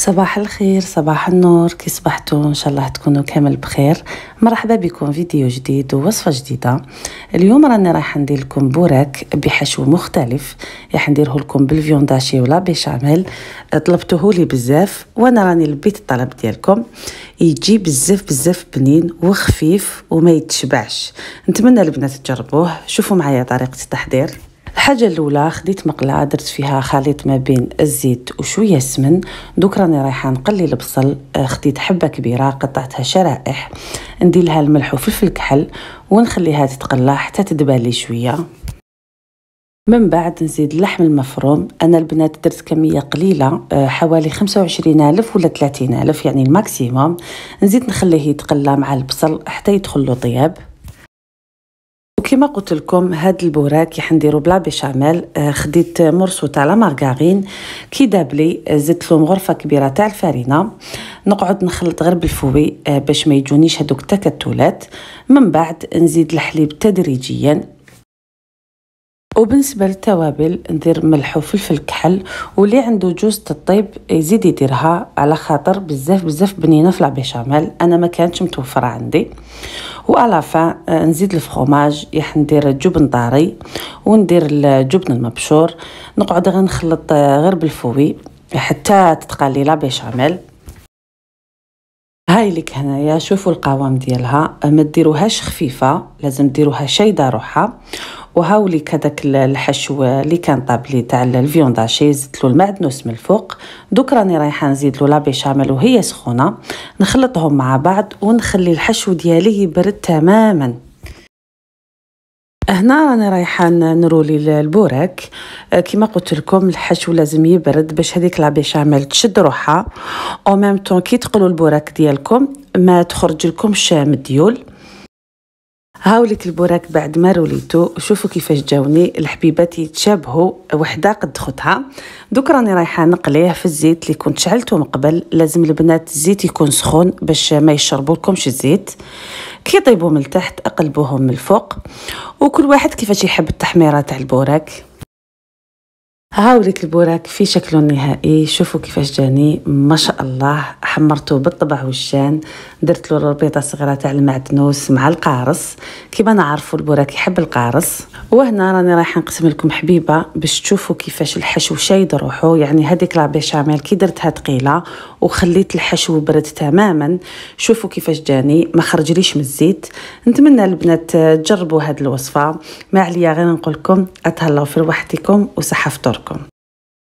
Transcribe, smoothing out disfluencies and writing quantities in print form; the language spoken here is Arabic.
صباح الخير، صباح النور، كي صبحتوا ان شاء الله تكونوا كامل بخير. مرحبا بكم فيديو جديد ووصفه جديده. اليوم راني رايحه ندير لكم بوراك بحشو مختلف، راح نديره لكم بالفيونداشي ولا بيشاميل. طلبتوه لي بزاف وانا راني لبيت الطلب ديالكم. يجي بزاف بنين وخفيف وما يتشبعش. نتمنى البنات تجربوه. شوفوا معايا طريقه التحضير. الحاجه الاولى، خديت مقله درت فيها خليط ما بين الزيت وشويه السمن. دوك راني رايحه نقلي البصل. خديت حبه كبيره قطعتها شرائح، ندير لها الملح وفلفل كحل ونخليها تتقلى حتى تدبالي شويه. من بعد نزيد اللحم المفروم. انا البنات درت كميه قليله، حوالي 25,000 ولا 30,000 يعني الماكسيموم. نزيد نخليه يتقلى مع البصل حتى يدخل له طياب. وكما قلت لكم هاد البوراك راح نديرو بلا بيشاميل. خديت مرسو تاع لا مارغارين كي دابلي، زدت له غرفه كبيره تاع الفرينه. نقعد نخلط غير بالفوي باش ما يجونيش هذوك التكتلات. من بعد نزيد الحليب تدريجيا. وبالنسبه للتوابل ندير ملح وفلفل كحل، واللي عنده جوز الطيب يزيد يديرها على خاطر بزاف بنينه في البيشاميل. انا ما كانتش متوفره عندي. والافا نزيد الفرomاج، راح ندير جبن طاري وندير الجبن المبشور. نقعد غير نخلط غير بالفوي حتى تتقالي لا بيشاميل. هاي لك هنايا شوفوا القوام ديالها، ما ديروهاش خفيفه، لازم ديروها شايده روحها. وهاوليك هذاك الحشو اللي كان طاب لي تاع الفيونداشي، زدت له المعدنوس من الفوق. دوك راني رايحه نزيد له لا بيشاميل وهي سخونه، نخلطهم مع بعض ونخلي الحشو ديالي يبرد تماما. هنا راني رايحه نرولي البوراك. كما قلت لكم الحشو لازم يبرد باش هذيك لا بيشاميل تشد روحها، او ميم طون كي تقلوا البوراك ديالكم ما تخرج لكمش مديول. هاوليك البوراك بعد ما روليتو، شوفوا كيفاش جاوني الحبيبات يتشابهوا وحده قد خوتها. دوك راني رايحه نقليه في الزيت اللي كنت شعلته من قبل. لازم البنات الزيت يكون سخون باش ما يشربوا لكمش الزيت. كي يطيبوا من تحت اقلبوهم من الفوق، وكل واحد كيفاش يحب التحميره تاع البوراك. هاوليك البوراك في شكله النهائي. شوفوا كيفاش جاني ما شاء الله. حمرته بالطبع والشان، درت له ربيطه صغيره تاع المعدنوس مع القارص. كيما نعرفوا البوراك يحب القارص. وهنا راني رايحه نقسم لكم حبيبه باش تشوفوا كيفاش الحشو شايد روحو. يعني هذيك لا بيشاميل كي درتها ثقيله وخليت الحشو برد تماما. شوفوا كيفاش جاني ما خرجليش من الزيت. نتمنى البنات تجربوا هذه الوصفه. ما عليا غير نقول لكم اتهلاو في روحتكم وصحه فطوركم.